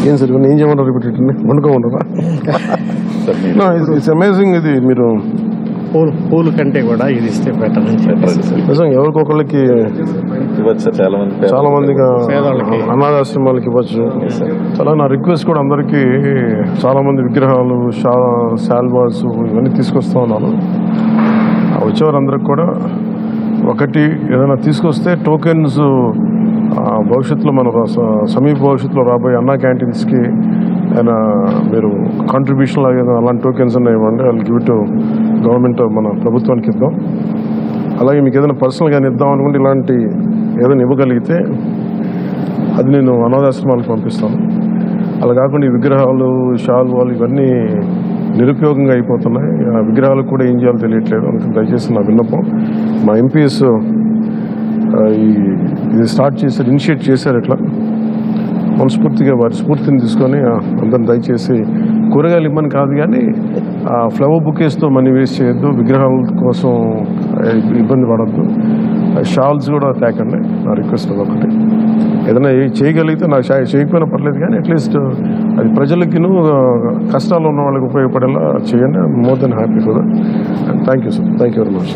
ఏం సార్ ఇవన్నీ ఏం చేయమంటారు ఇప్పుడు వండుకోమంటారా? It's amazing. ఇది మీరు పూలు కంటే కూడా ఇది ఇస్తే బెటర్ అని నిజం ఎవరికొకళ్ళకి ఇవ్వచ్చు. చాలా మందిగా అనాథాశ్రమాలకి ఇవ్వచ్చు. చాలా నా రిక్వెస్ట్ కూడా అందరికీ చాలా మంది విగ్రహాలు శాల్వాస్ ఇవన్నీ తీసుకొస్తా ఉన్నాను. వచ్చేవారందరికి కూడా ఒకటి ఏదైనా తీసుకొస్తే టోకెన్స్ భవిష్యత్తులో మన సమీప భవిష్యత్తులో రాబోయే అన్నా క్యాంటీన్స్కి అయినా మీరు కాంట్రిబ్యూషన్ లాగా అలాంటి టోకెన్స్ ఉన్నాయి ఇవ్వండి. వాళ్ళకి గివ్ టు గవర్నమెంట్ మన ప్రభుత్వానికి ఇద్దాం. అలాగే మీకు ఏదైనా పర్సనల్గా ఇద్దాం అనుకుంటే ఇలాంటి ఏదైనా ఇవ్వగలిగితే అది నేను అనాథాశ్రమాలకు పంపిస్తాను. అలా కాకుండా ఈ విగ్రహాలు శాల్వాలు ఇవన్నీ నిరుపయోగంగా అయిపోతున్నాయి. ఆ విగ్రహాలకు కూడా ఏం చేయాలో తెలియట్లేదు. అందుకని దయచేసి నా విన్నపం, మా ఎంపీస్ ఇది స్టార్ట్ చేశారు, ఇనిషియేట్ చేశారు. ఇట్లా మనస్ఫూర్తిగా వారి స్ఫూర్తిని తీసుకొని అందరిని దయచేసి కూరగాయలు ఇవ్వని కాదు కానీ ఫ్లవర్ బుకేస్తో మనీ వేస్ట్ చేయొద్దు, విగ్రహాల కోసం ఇబ్బంది పడద్దు, షాల్స్ కూడా తేకండి. నా రిక్వెస్ట్ ఒకటి. ఏదైనా చేయగలిగితే నాకు చేయకపోయినా పర్లేదు కానీ అట్లీస్ట్ అది ప్రజలకి కష్టాలు ఉన్న వాళ్ళకి ఉపయోగపడేలా చేయండి. More than happy for that. Thank you sir. Thank you very much.